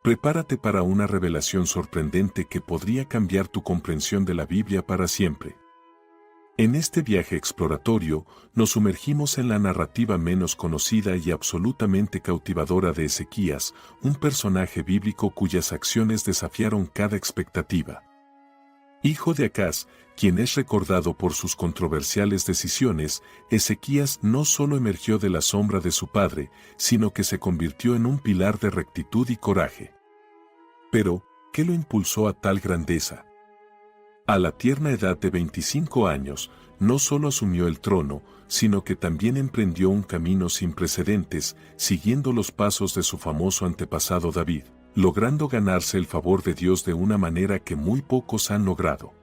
Prepárate para una revelación sorprendente que podría cambiar tu comprensión de la Biblia para siempre. En este viaje exploratorio, nos sumergimos en la narrativa menos conocida y absolutamente cautivadora de Ezequías, un personaje bíblico cuyas acciones desafiaron cada expectativa. Hijo de Acaz, quien es recordado por sus controversiales decisiones, Ezequías no solo emergió de la sombra de su padre, sino que se convirtió en un pilar de rectitud y coraje. Pero, ¿qué lo impulsó a tal grandeza? A la tierna edad de 25 años, no solo asumió el trono, sino que también emprendió un camino sin precedentes, siguiendo los pasos de su famoso antepasado David, logrando ganarse el favor de Dios de una manera que muy pocos han logrado.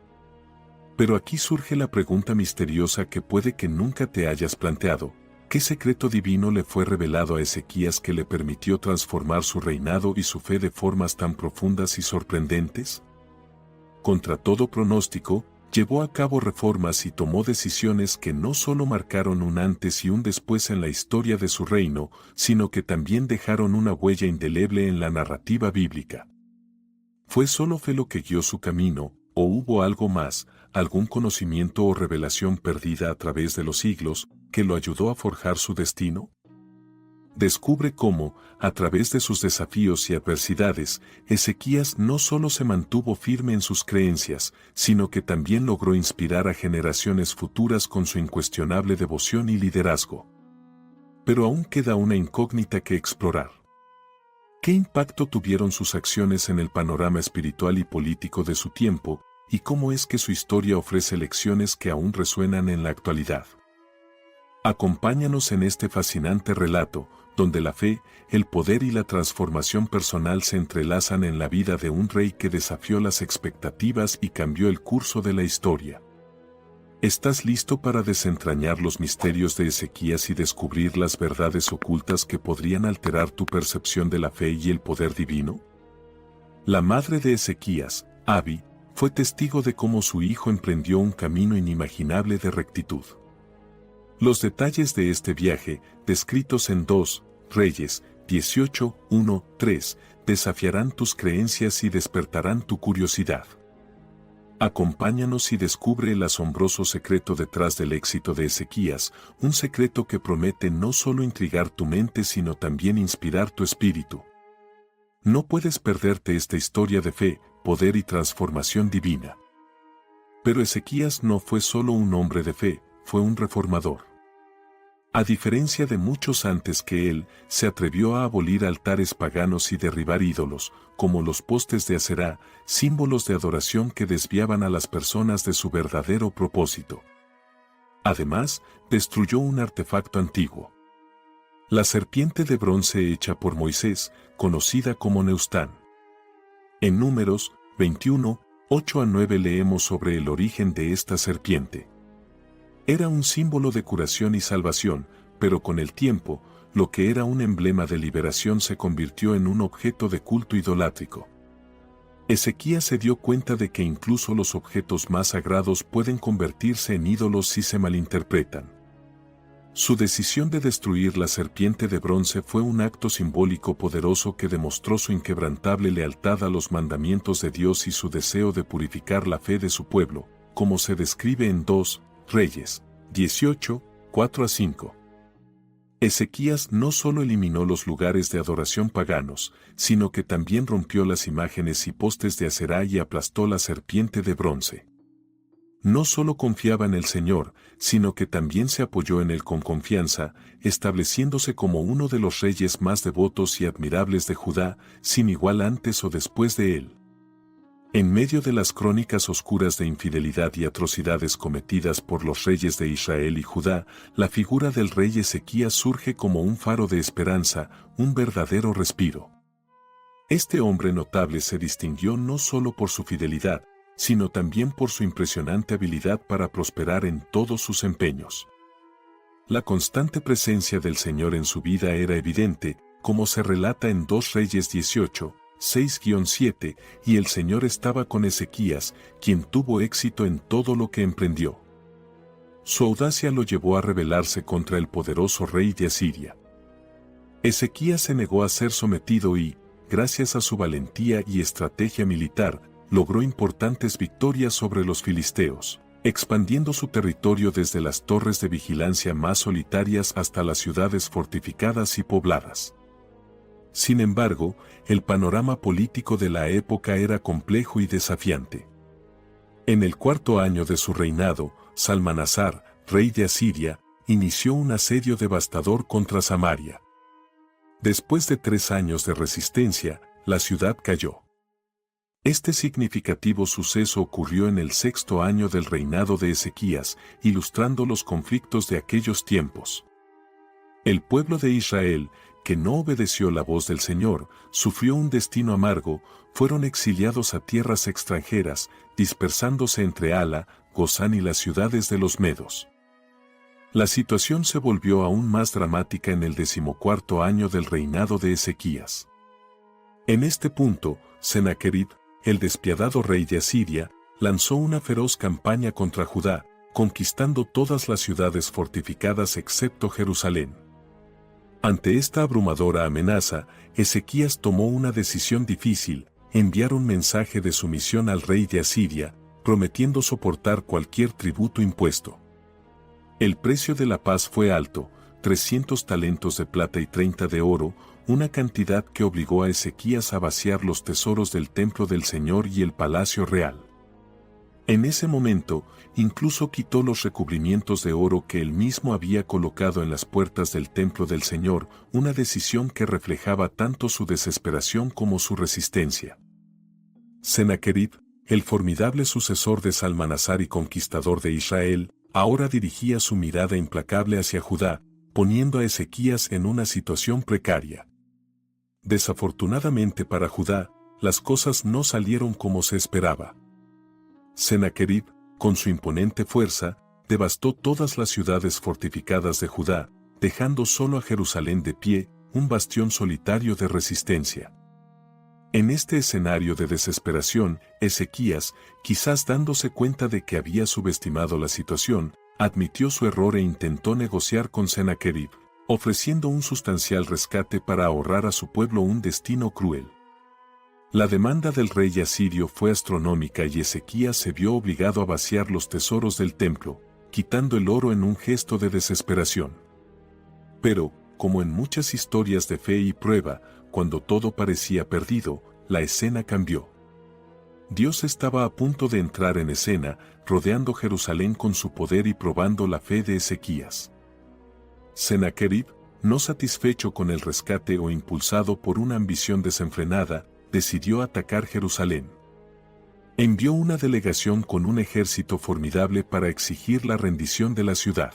Pero aquí surge la pregunta misteriosa que puede que nunca te hayas planteado: ¿qué secreto divino le fue revelado a Ezequías que le permitió transformar su reinado y su fe de formas tan profundas y sorprendentes? Contra todo pronóstico, llevó a cabo reformas y tomó decisiones que no solo marcaron un antes y un después en la historia de su reino, sino que también dejaron una huella indeleble en la narrativa bíblica. ¿Fue solo fe lo que guió su camino, o hubo algo más, algún conocimiento o revelación perdida a través de los siglos, que lo ayudó a forjar su destino? Descubre cómo, a través de sus desafíos y adversidades, Ezequías no solo se mantuvo firme en sus creencias, sino que también logró inspirar a generaciones futuras con su incuestionable devoción y liderazgo. Pero aún queda una incógnita que explorar. ¿Qué impacto tuvieron sus acciones en el panorama espiritual y político de su tiempo, y cómo es que su historia ofrece lecciones que aún resuenan en la actualidad? Acompáñanos en este fascinante relato, donde la fe, el poder y la transformación personal se entrelazan en la vida de un rey que desafió las expectativas y cambió el curso de la historia. ¿Estás listo para desentrañar los misterios de Ezequías y descubrir las verdades ocultas que podrían alterar tu percepción de la fe y el poder divino? La madre de Ezequías, Abi, fue testigo de cómo su hijo emprendió un camino inimaginable de rectitud. Los detalles de este viaje, descritos en 2 Reyes 18, 1, 3, desafiarán tus creencias y despertarán tu curiosidad. Acompáñanos y descubre el asombroso secreto detrás del éxito de Ezequías, un secreto que promete no solo intrigar tu mente sino también inspirar tu espíritu. No puedes perderte esta historia de fe, poder y transformación divina. Pero Ezequías no fue solo un hombre de fe, fue un reformador. A diferencia de muchos antes que él, se atrevió a abolir altares paganos y derribar ídolos, como los postes de Aserá, símbolos de adoración que desviaban a las personas de su verdadero propósito. Además, destruyó un artefacto antiguo: la serpiente de bronce hecha por Moisés, conocida como Neustán. En Números 21, 8 a 9 leemos sobre el origen de esta serpiente. Era un símbolo de curación y salvación, pero con el tiempo, lo que era un emblema de liberación se convirtió en un objeto de culto idolátrico. Ezequías se dio cuenta de que incluso los objetos más sagrados pueden convertirse en ídolos si se malinterpretan. Su decisión de destruir la serpiente de bronce fue un acto simbólico poderoso que demostró su inquebrantable lealtad a los mandamientos de Dios y su deseo de purificar la fe de su pueblo, como se describe en 2 Reyes 18, 4 a 5. Ezequías no solo eliminó los lugares de adoración paganos, sino que también rompió las imágenes y postes de Aserá y aplastó la serpiente de bronce. No solo confiaba en el Señor, sino que también se apoyó en Él con confianza, estableciéndose como uno de los reyes más devotos y admirables de Judá, sin igual antes o después de él. En medio de las crónicas oscuras de infidelidad y atrocidades cometidas por los reyes de Israel y Judá, la figura del rey Ezequías surge como un faro de esperanza, un verdadero respiro. Este hombre notable se distinguió no solo por su fidelidad, sino también por su impresionante habilidad para prosperar en todos sus empeños. La constante presencia del Señor en su vida era evidente, como se relata en 2 Reyes 18, 6-7, y el Señor estaba con Ezequías, quien tuvo éxito en todo lo que emprendió. Su audacia lo llevó a rebelarse contra el poderoso rey de Asiria. Ezequías se negó a ser sometido y, gracias a su valentía y estrategia militar, logró importantes victorias sobre los filisteos, expandiendo su territorio desde las torres de vigilancia más solitarias hasta las ciudades fortificadas y pobladas. Sin embargo, el panorama político de la época era complejo y desafiante. En el cuarto año de su reinado, Salmanasar, rey de Asiria, inició un asedio devastador contra Samaria. Después de 3 años de resistencia, la ciudad cayó. Este significativo suceso ocurrió en el 6º año del reinado de Ezequías, ilustrando los conflictos de aquellos tiempos. El pueblo de Israel, que no obedeció la voz del Señor, sufrió un destino amargo, fueron exiliados a tierras extranjeras, dispersándose entre Hala, Gozán y las ciudades de los medos. La situación se volvió aún más dramática en el 14º año del reinado de Ezequías. En este punto, Sennacherib, el despiadado rey de Asiria, lanzó una feroz campaña contra Judá, conquistando todas las ciudades fortificadas excepto Jerusalén. Ante esta abrumadora amenaza, Ezequías tomó una decisión difícil: enviar un mensaje de sumisión al rey de Asiria, prometiendo soportar cualquier tributo impuesto. El precio de la paz fue alto, 300 talentos de plata y 30 de oro, una cantidad que obligó a Ezequías a vaciar los tesoros del templo del Señor y el palacio real. En ese momento, incluso quitó los recubrimientos de oro que él mismo había colocado en las puertas del templo del Señor, una decisión que reflejaba tanto su desesperación como su resistencia. Sennacherib, el formidable sucesor de Salmanasar y conquistador de Israel, ahora dirigía su mirada implacable hacia Judá, poniendo a Ezequías en una situación precaria. Desafortunadamente para Judá, las cosas no salieron como se esperaba. Sennacherib, con su imponente fuerza, devastó todas las ciudades fortificadas de Judá, dejando solo a Jerusalén de pie, un bastión solitario de resistencia. En este escenario de desesperación, Ezequías, quizás dándose cuenta de que había subestimado la situación, admitió su error e intentó negociar con Sennacherib, ofreciendo un sustancial rescate para ahorrar a su pueblo un destino cruel. La demanda del rey asirio fue astronómica y Ezequías se vio obligado a vaciar los tesoros del templo, quitando el oro en un gesto de desesperación. Pero, como en muchas historias de fe y prueba, cuando todo parecía perdido, la escena cambió. Dios estaba a punto de entrar en escena, rodeando Jerusalén con su poder y probando la fe de Ezequías. Sennacherib, no satisfecho con el rescate o impulsado por una ambición desenfrenada, decidió atacar Jerusalén. Envió una delegación con un ejército formidable para exigir la rendición de la ciudad.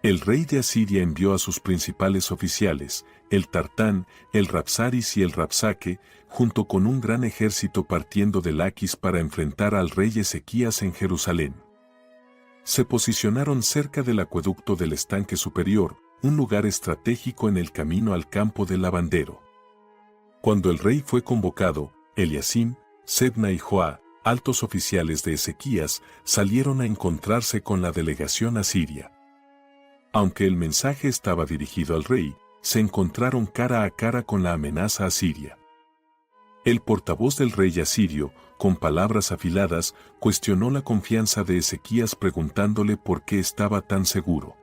El rey de Asiria envió a sus principales oficiales, el Tartán, el Rabsaris y el Rabsaque, junto con un gran ejército partiendo de Laquis para enfrentar al rey Ezequías en Jerusalén. Se posicionaron cerca del acueducto del estanque superior, un lugar estratégico en el camino al campo del lavandero. Cuando el rey fue convocado, Eliasim, Sebna y Joá, altos oficiales de Ezequías, salieron a encontrarse con la delegación asiria. Aunque el mensaje estaba dirigido al rey, se encontraron cara a cara con la amenaza asiria. El portavoz del rey asirio, con palabras afiladas, cuestionó la confianza de Ezequías preguntándole por qué estaba tan seguro.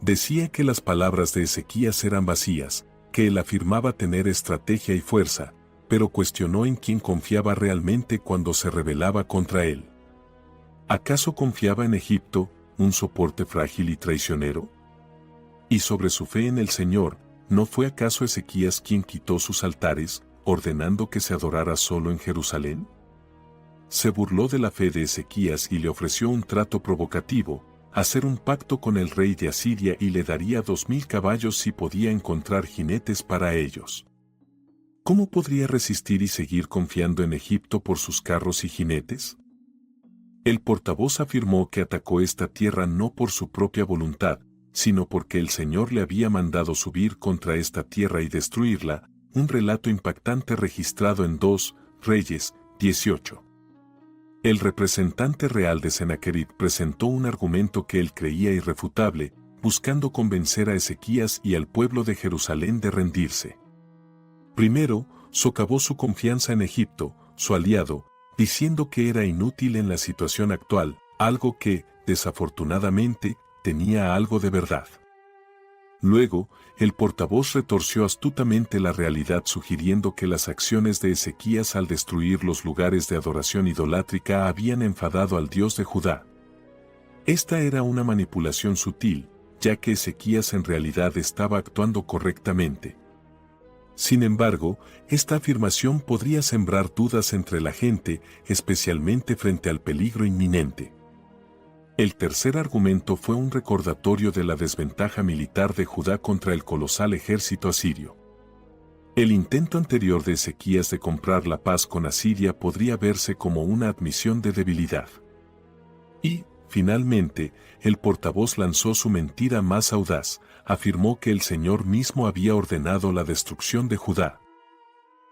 Decía que las palabras de Ezequías eran vacías, que él afirmaba tener estrategia y fuerza, pero cuestionó en quién confiaba realmente cuando se rebelaba contra él. ¿Acaso confiaba en Egipto, un soporte frágil y traicionero? Y sobre su fe en el Señor, ¿no fue acaso Ezequías quien quitó sus altares, ordenando que se adorara solo en Jerusalén? Se burló de la fe de Ezequías y le ofreció un trato provocativo: hacer un pacto con el rey de Asiria y le daría 2000 caballos si podía encontrar jinetes para ellos. ¿Cómo podría resistir y seguir confiando en Egipto por sus carros y jinetes? El portavoz afirmó que atacó esta tierra no por su propia voluntad, sino porque el Señor le había mandado subir contra esta tierra y destruirla, un relato impactante registrado en 2 Reyes 18. El representante real de Sennacherib presentó un argumento que él creía irrefutable, buscando convencer a Ezequías y al pueblo de Jerusalén de rendirse. Primero, socavó su confianza en Egipto, su aliado, diciendo que era inútil en la situación actual, algo que, desafortunadamente, tenía algo de verdad. Luego, el portavoz retorció astutamente la realidad sugiriendo que las acciones de Ezequías al destruir los lugares de adoración idolátrica habían enfadado al Dios de Judá. Esta era una manipulación sutil, ya que Ezequías en realidad estaba actuando correctamente. Sin embargo, esta afirmación podría sembrar dudas entre la gente, especialmente frente al peligro inminente. El tercer argumento fue un recordatorio de la desventaja militar de Judá contra el colosal ejército asirio. El intento anterior de Ezequías de comprar la paz con Asiria podría verse como una admisión de debilidad. Y, finalmente, el portavoz lanzó su mentira más audaz, afirmó que el Señor mismo había ordenado la destrucción de Judá.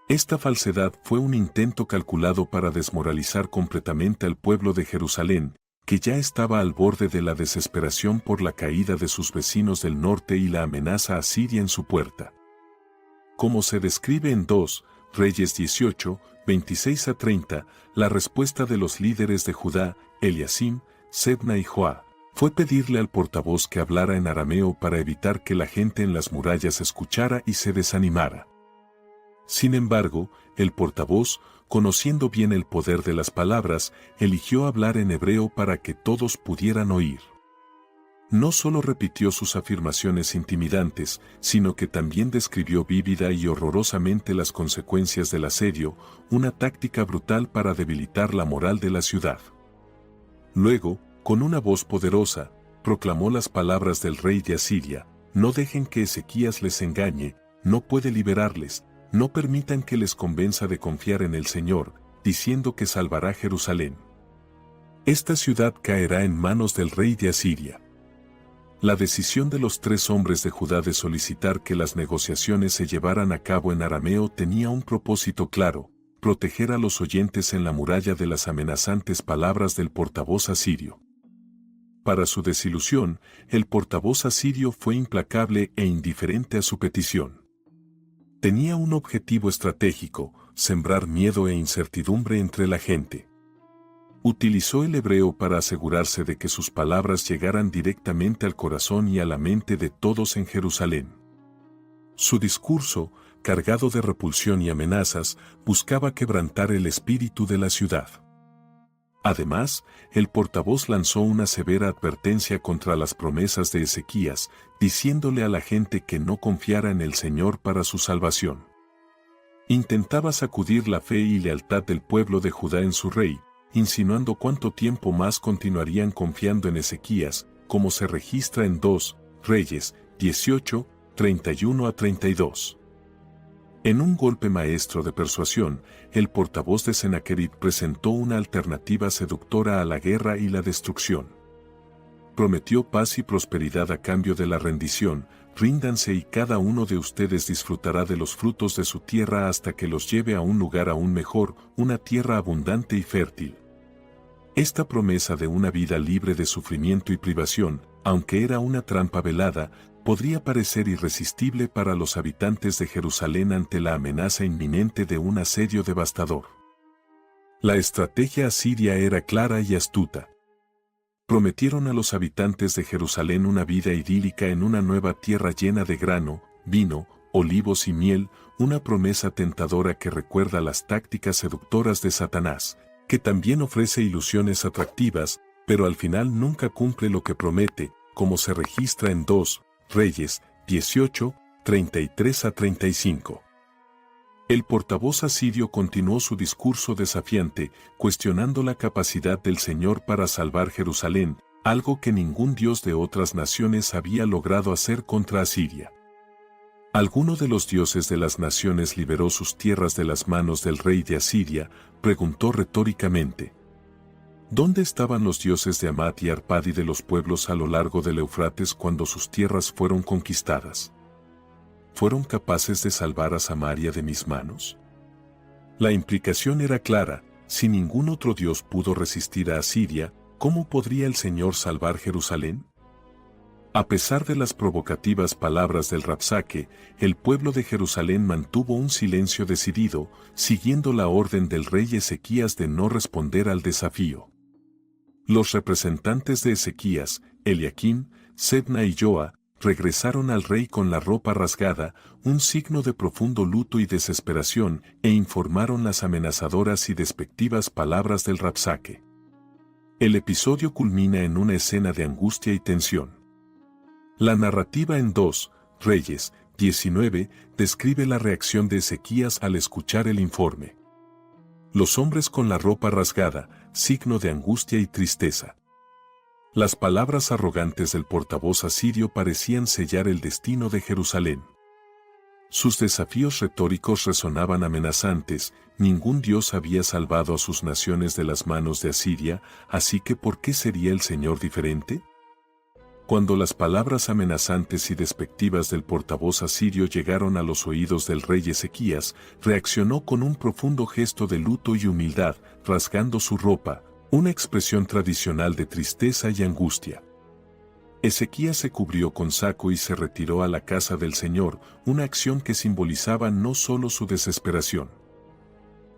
Esta falsedad fue un intento calculado para desmoralizar completamente al pueblo de Jerusalén, que ya estaba al borde de la desesperación por la caída de sus vecinos del norte y la amenaza asiria en su puerta. Como se describe en 2 Reyes 18, 26 a 30, la respuesta de los líderes de Judá, Eliasim, Sebna y Joá, fue pedirle al portavoz que hablara en arameo para evitar que la gente en las murallas escuchara y se desanimara. Sin embargo, el portavoz, conociendo bien el poder de las palabras, eligió hablar en hebreo para que todos pudieran oír. No solo repitió sus afirmaciones intimidantes, sino que también describió vívida y horrorosamente las consecuencias del asedio, una táctica brutal para debilitar la moral de la ciudad. Luego, con una voz poderosa, proclamó las palabras del rey de Asiria: no dejen que Ezequías les engañe, no puede liberarles. No permitan que les convenza de confiar en el Señor, diciendo que salvará Jerusalén. Esta ciudad caerá en manos del rey de Asiria. La decisión de los 3 hombres de Judá de solicitar que las negociaciones se llevaran a cabo en arameo tenía un propósito claro: proteger a los oyentes en la muralla de las amenazantes palabras del portavoz asirio. Para su desilusión, el portavoz asirio fue implacable e indiferente a su petición. Tenía un objetivo estratégico: sembrar miedo e incertidumbre entre la gente. Utilizó el hebreo para asegurarse de que sus palabras llegaran directamente al corazón y a la mente de todos en Jerusalén. Su discurso, cargado de repulsión y amenazas, buscaba quebrantar el espíritu de la ciudad. Además, el portavoz lanzó una severa advertencia contra las promesas de Ezequías, diciéndole a la gente que no confiara en el Señor para su salvación. Intentaba sacudir la fe y lealtad del pueblo de Judá en su rey, insinuando cuánto tiempo más continuarían confiando en Ezequías, como se registra en 2 Reyes 18, 31 a 32. En un golpe maestro de persuasión, el portavoz de Sennacherib presentó una alternativa seductora a la guerra y la destrucción. Prometió paz y prosperidad a cambio de la rendición: ríndanse y cada uno de ustedes disfrutará de los frutos de su tierra hasta que los lleve a un lugar aún mejor, una tierra abundante y fértil. Esta promesa de una vida libre de sufrimiento y privación, aunque era una trampa velada, podría parecer irresistible para los habitantes de Jerusalén ante la amenaza inminente de un asedio devastador. La estrategia asiria era clara y astuta. Prometieron a los habitantes de Jerusalén una vida idílica en una nueva tierra llena de grano, vino, olivos y miel, una promesa tentadora que recuerda las tácticas seductoras de Satanás, que también ofrece ilusiones atractivas, pero al final nunca cumple lo que promete, como se registra en 2 Reyes 18, 33 a 35. El portavoz asirio continuó su discurso desafiante, cuestionando la capacidad del Señor para salvar Jerusalén, algo que ningún dios de otras naciones había logrado hacer contra Asiria. ¿Alguno de los dioses de las naciones liberó sus tierras de las manos del rey de Asiria?, preguntó retóricamente. ¿Dónde estaban los dioses de Amat y Arpad y de los pueblos a lo largo del Eufrates cuando sus tierras fueron conquistadas? ¿Fueron capaces de salvar a Samaria de mis manos? La implicación era clara: si ningún otro dios pudo resistir a Asiria, ¿cómo podría el Señor salvar Jerusalén? A pesar de las provocativas palabras del Rabsaque, el pueblo de Jerusalén mantuvo un silencio decidido, siguiendo la orden del rey Ezequías de no responder al desafío. Los representantes de Ezequías, Eliaquim, Sebna y Joa, regresaron al rey con la ropa rasgada, un signo de profundo luto y desesperación, e informaron las amenazadoras y despectivas palabras del Rabsaque. El episodio culmina en una escena de angustia y tensión. La narrativa en 2 Reyes 19 describe la reacción de Ezequías al escuchar el informe. Los hombres con la ropa rasgada, signo de angustia y tristeza. Las palabras arrogantes del portavoz asirio parecían sellar el destino de Jerusalén. Sus desafíos retóricos resonaban amenazantes, ningún dios había salvado a sus naciones de las manos de Asiria, así que ¿por qué sería el Señor diferente? Cuando las palabras amenazantes y despectivas del portavoz asirio llegaron a los oídos del rey Ezequías, reaccionó con un profundo gesto de luto y humildad, rasgando su ropa, una expresión tradicional de tristeza y angustia. Ezequías se cubrió con saco y se retiró a la casa del Señor, una acción que simbolizaba no solo su desesperación.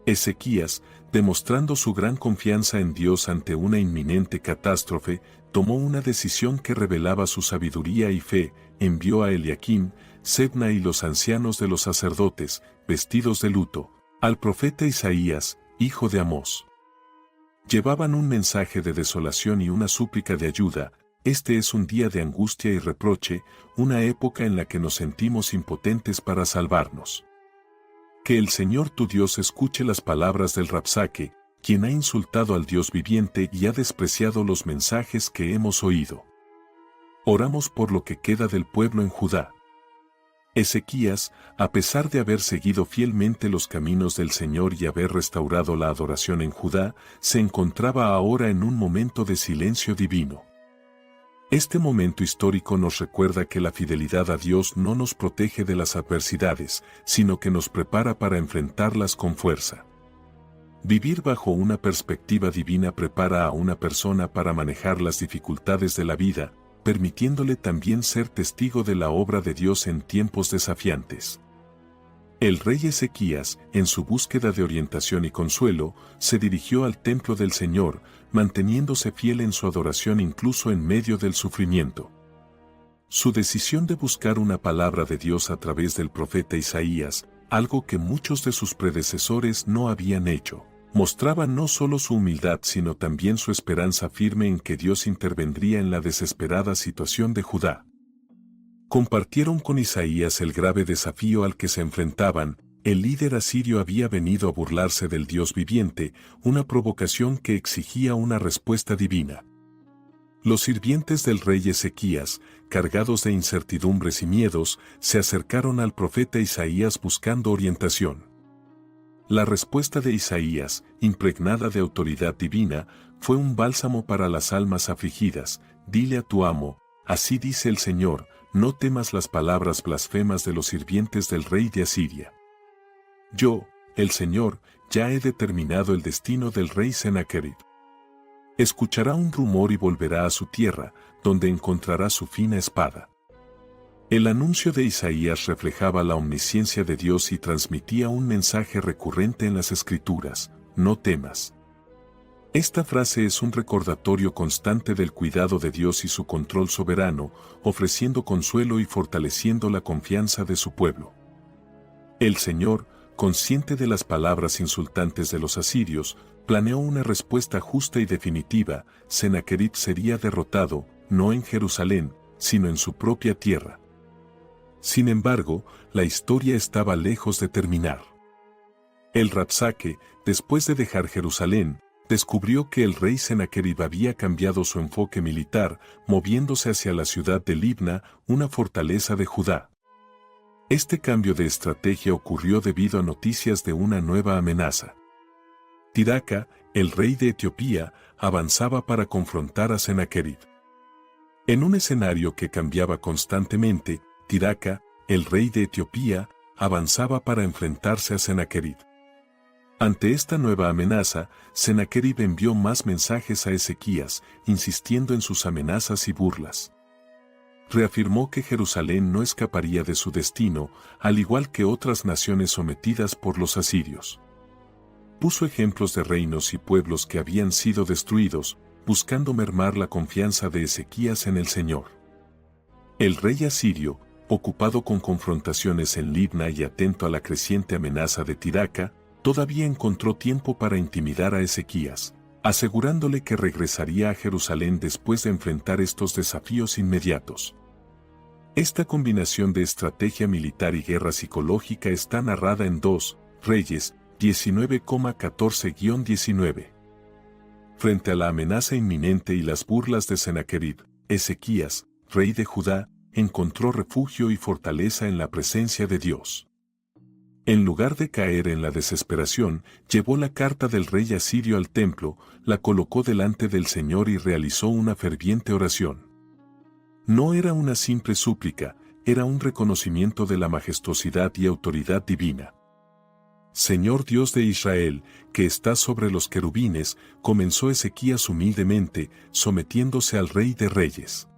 Ezequías, demostrando su gran confianza en Dios ante una inminente catástrofe, tomó una decisión que revelaba su sabiduría y fe, envió a Eliaquim, Sebna y los ancianos de los sacerdotes, vestidos de luto, al profeta Isaías, hijo de Amós. Llevaban un mensaje de desolación y una súplica de ayuda. Este es un día de angustia y reproche, una época en la que nos sentimos impotentes para salvarnos. Que el Señor tu Dios escuche las palabras del Rabsaque, quien ha insultado al Dios viviente y ha despreciado los mensajes que hemos oído. Oramos por lo que queda del pueblo en Judá. Ezequías, a pesar de haber seguido fielmente los caminos del Señor y haber restaurado la adoración en Judá, se encontraba ahora en un momento de silencio divino. Este momento histórico nos recuerda que la fidelidad a Dios no nos protege de las adversidades, sino que nos prepara para enfrentarlas con fuerza. Vivir bajo una perspectiva divina prepara a una persona para manejar las dificultades de la vida, permitiéndole también ser testigo de la obra de Dios en tiempos desafiantes. El rey Ezequías, en su búsqueda de orientación y consuelo, se dirigió al templo del Señor, manteniéndose fiel en su adoración incluso en medio del sufrimiento. Su decisión de buscar una palabra de Dios a través del profeta Isaías, algo que muchos de sus predecesores no habían hecho, mostraba no solo su humildad sino también su esperanza firme en que Dios intervendría en la desesperada situación de Judá. Compartieron con Isaías el grave desafío al que se enfrentaban. El líder asirio había venido a burlarse del Dios viviente, una provocación que exigía una respuesta divina. Los sirvientes del rey Ezequías, cargados de incertidumbres y miedos, se acercaron al profeta Isaías buscando orientación. La respuesta de Isaías, impregnada de autoridad divina, fue un bálsamo para las almas afligidas. Dile a tu amo, así dice el Señor, no temas las palabras blasfemas de los sirvientes del rey de Asiria. Yo, el Señor, ya he determinado el destino del rey Sennacherib. Escuchará un rumor y volverá a su tierra, donde encontrará su fina espada. El anuncio de Isaías reflejaba la omnisciencia de Dios y transmitía un mensaje recurrente en las Escrituras: no temas. Esta frase es un recordatorio constante del cuidado de Dios y su control soberano, ofreciendo consuelo y fortaleciendo la confianza de su pueblo. El Señor, consciente de las palabras insultantes de los asirios, planeó una respuesta justa y definitiva. Sennacherib sería derrotado, no en Jerusalén, sino en su propia tierra. Sin embargo, la historia estaba lejos de terminar. El Rabsaque, después de dejar Jerusalén, descubrió que el rey Sennacherib había cambiado su enfoque militar, moviéndose hacia la ciudad de Libna, una fortaleza de Judá. Este cambio de estrategia ocurrió debido a noticias de una nueva amenaza. Tirhaka, el rey de Etiopía, avanzaba para confrontar a Sennacherib. En un escenario que cambiaba constantemente, Tirhaka, el rey de Etiopía, avanzaba para enfrentarse a Sennacherib. Ante esta nueva amenaza, Sennacherib envió más mensajes a Ezequías, insistiendo en sus amenazas y burlas. reafirmó que Jerusalén no escaparía de su destino, al igual que otras naciones sometidas por los asirios. Puso ejemplos de reinos y pueblos que habían sido destruidos, buscando mermar la confianza de Ezequías en el Señor. El rey asirio, ocupado con confrontaciones en Libna y atento a la creciente amenaza de Tiraca, todavía encontró tiempo para intimidar a Ezequías, asegurándole que regresaría a Jerusalén después de enfrentar estos desafíos inmediatos. Esta combinación de estrategia militar y guerra psicológica está narrada en 2 Reyes 19,14-19. Frente a la amenaza inminente y las burlas de Sennacherib, Ezequías, rey de Judá, encontró refugio y fortaleza en la presencia de Dios. En lugar de caer en la desesperación, llevó la carta del rey asirio al templo, la colocó delante del Señor y realizó una ferviente oración. No era una simple súplica, era un reconocimiento de la majestuosidad y autoridad divina. Señor Dios de Israel, que estás sobre los querubines, comenzó Ezequías humildemente, sometiéndose al Rey de Reyes.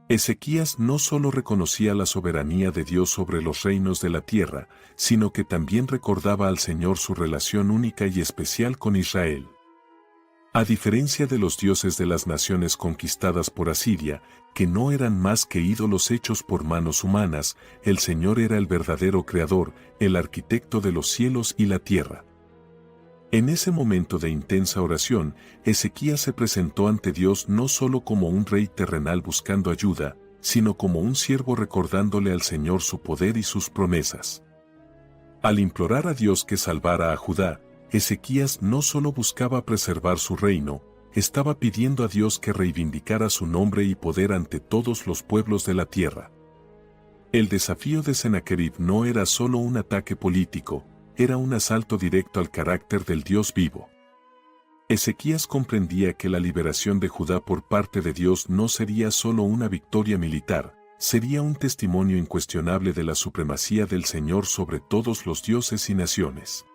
Ezequías no solo reconocía la soberanía de Dios sobre los reinos de la tierra, sino que también recordaba al Señor su relación única y especial con Israel. A diferencia de los dioses de las naciones conquistadas por Asiria, que no eran más que ídolos hechos por manos humanas, el Señor era el verdadero creador, el arquitecto de los cielos y la tierra. En ese momento de intensa oración, Ezequías se presentó ante Dios no solo como un rey terrenal buscando ayuda, sino como un siervo recordándole al Señor su poder y sus promesas. Al implorar a Dios que salvara a Judá, Ezequías no solo buscaba preservar su reino, estaba pidiendo a Dios que reivindicara su nombre y poder ante todos los pueblos de la tierra. El desafío de Sennacherib no era solo un ataque político, era un asalto directo al carácter del Dios vivo. Ezequías comprendía que la liberación de Judá por parte de Dios no sería solo una victoria militar, sería un testimonio incuestionable de la supremacía del Señor sobre todos los dioses y naciones.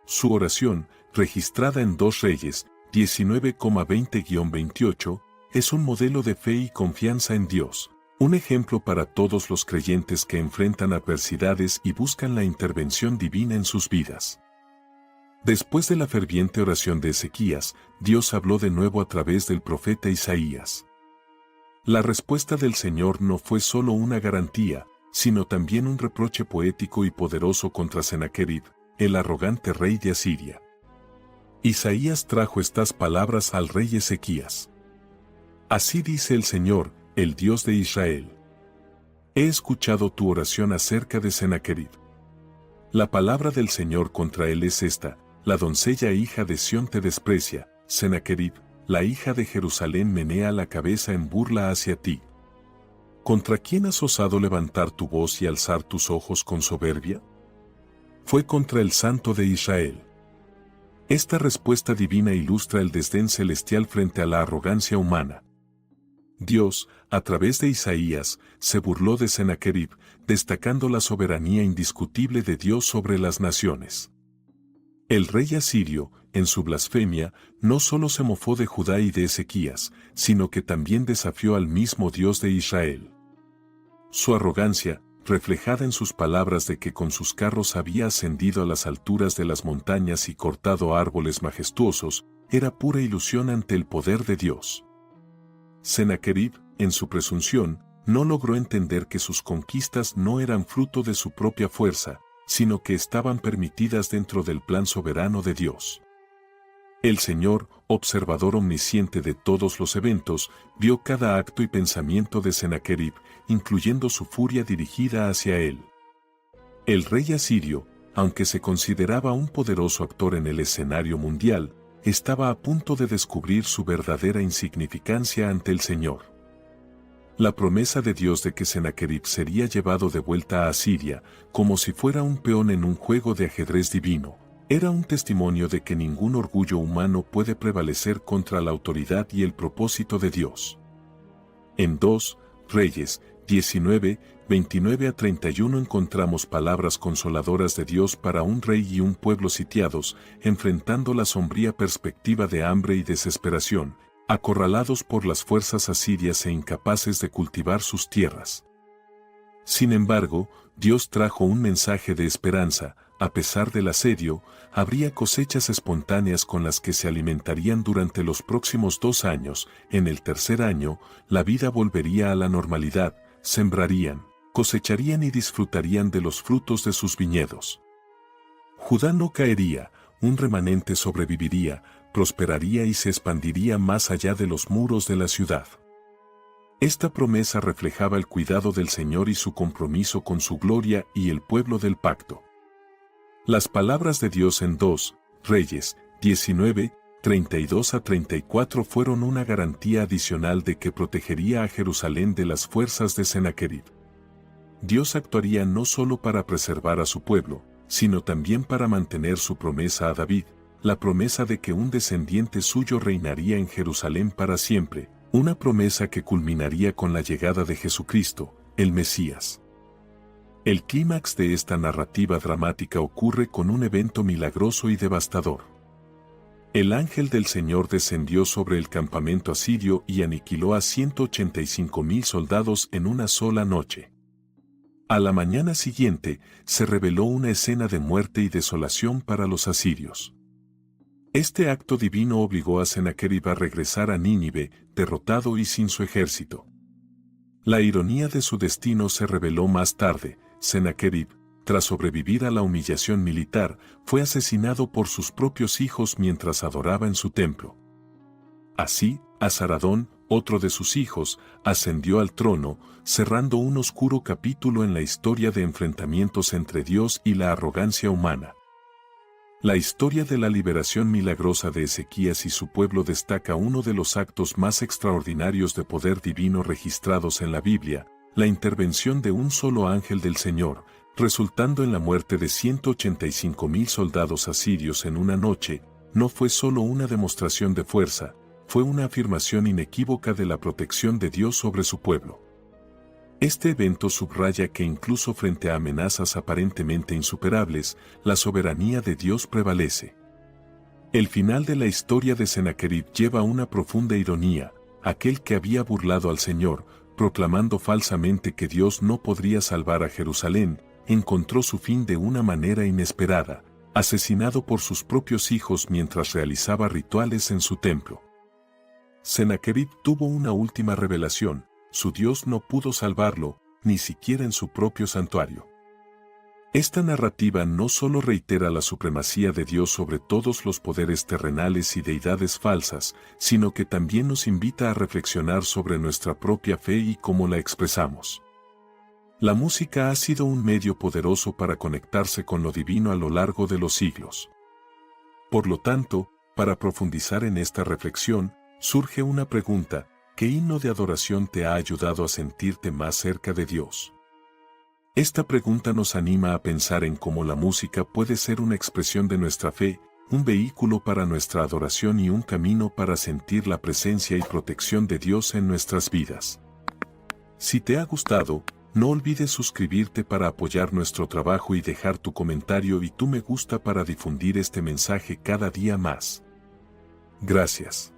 Su oración, registrada en 2 Reyes 19,20-28, es un modelo de fe y confianza en Dios, un ejemplo para todos los creyentes que enfrentan adversidades y buscan la intervención divina en sus vidas. Después de la ferviente oración de Ezequías, Dios habló de nuevo a través del profeta Isaías. La respuesta del Señor no fue solo una garantía, sino también un reproche poético y poderoso contra Sennacherib, el arrogante rey de Asiria. Isaías trajo estas palabras al rey Ezequías. Así dice el Señor, el Dios de Israel. He escuchado tu oración acerca de Sennacherib. La palabra del Señor contra él es esta: la doncella hija de Sión te desprecia, Sennacherib, la hija de Jerusalén menea la cabeza en burla hacia ti. ¿Contra quién has osado levantar tu voz y alzar tus ojos con soberbia? Fue contra el Santo de Israel. Esta respuesta divina ilustra el desdén celestial frente a la arrogancia humana. Dios, a través de Isaías, se burló de Sennacherib, destacando la soberanía indiscutible de Dios sobre las naciones. El rey asirio, en su blasfemia, no solo se mofó de Judá y de Ezequías, sino que también desafió al mismo Dios de Israel. Su arrogancia, reflejada en sus palabras de que con sus carros había ascendido a las alturas de las montañas y cortado árboles majestuosos, era pura ilusión ante el poder de Dios. Sennacherib, en su presunción, no logró entender que sus conquistas no eran fruto de su propia fuerza, sino que estaban permitidas dentro del plan soberano de Dios. El Señor, observador omnisciente de todos los eventos, vio cada acto y pensamiento de Sennacherib, incluyendo su furia dirigida hacia él. El rey asirio, aunque se consideraba un poderoso actor en el escenario mundial, estaba a punto de descubrir su verdadera insignificancia ante el Señor. La promesa de Dios de que Sennacherib sería llevado de vuelta a Asiria, como si fuera un peón en un juego de ajedrez divino, era un testimonio de que ningún orgullo humano puede prevalecer contra la autoridad y el propósito de Dios. En 2 Reyes 19, 29-31 encontramos palabras consoladoras de Dios para un rey y un pueblo sitiados, enfrentando la sombría perspectiva de hambre y desesperación. acorralados por las fuerzas asirias e incapaces de cultivar sus tierras. Sin embargo, Dios trajo un mensaje de esperanza. A pesar del asedio, habría cosechas espontáneas con las que se alimentarían durante los próximos 2 años. En el tercer año, la vida volvería a la normalidad, sembrarían, cosecharían y disfrutarían de los frutos de sus viñedos. Judá no caería, un remanente sobreviviría, prosperaría y se expandiría más allá de los muros de la ciudad. Esta promesa reflejaba el cuidado del Señor y su compromiso con su gloria y el pueblo del pacto. Las palabras de Dios en 2 Reyes 19, 32 a 34 fueron una garantía adicional de que protegería a Jerusalén de las fuerzas de Sennacherib. Dios actuaría no solo para preservar a su pueblo, sino también para mantener su promesa a David, la promesa de que un descendiente suyo reinaría en Jerusalén para siempre, una promesa que culminaría con la llegada de Jesucristo, el Mesías. El clímax de esta narrativa dramática ocurre con un evento milagroso y devastador. El ángel del Señor descendió sobre el campamento asirio y aniquiló a 185,000 soldados en una sola noche. A la mañana siguiente, se reveló una escena de muerte y desolación para los asirios. Este acto divino obligó a Sennacherib a regresar a Nínive, derrotado y sin su ejército. La ironía de su destino se reveló más tarde. Sennacherib, tras sobrevivir a la humillación militar, fue asesinado por sus propios hijos mientras adoraba en su templo. Así, Asaradón, otro de sus hijos, ascendió al trono, cerrando un oscuro capítulo en la historia de enfrentamientos entre Dios y la arrogancia humana. La historia de la liberación milagrosa de Ezequías y su pueblo destaca uno de los actos más extraordinarios de poder divino registrados en la Biblia, la intervención de un solo ángel del Señor, resultando en la muerte de 185,000 soldados asirios en una noche. No fue solo una demostración de fuerza, fue una afirmación inequívoca de la protección de Dios sobre su pueblo. Este evento subraya que incluso frente a amenazas aparentemente insuperables, la soberanía de Dios prevalece. El final de la historia de Sennacherib lleva una profunda ironía. Aquel que había burlado al Señor, proclamando falsamente que Dios no podría salvar a Jerusalén, encontró su fin de una manera inesperada, asesinado por sus propios hijos mientras realizaba rituales en su templo. Sennacherib tuvo una última revelación: su Dios no pudo salvarlo, ni siquiera en su propio santuario. Esta narrativa no solo reitera la supremacía de Dios sobre todos los poderes terrenales y deidades falsas, sino que también nos invita a reflexionar sobre nuestra propia fe y cómo la expresamos. La música ha sido un medio poderoso para conectarse con lo divino a lo largo de los siglos. Por lo tanto, para profundizar en esta reflexión, surge una pregunta: ¿qué himno de adoración te ha ayudado a sentirte más cerca de Dios? Esta pregunta nos anima a pensar en cómo la música puede ser una expresión de nuestra fe, un vehículo para nuestra adoración y un camino para sentir la presencia y protección de Dios en nuestras vidas. Si te ha gustado, no olvides suscribirte para apoyar nuestro trabajo y dejar tu comentario y tu me gusta para difundir este mensaje cada día más. Gracias.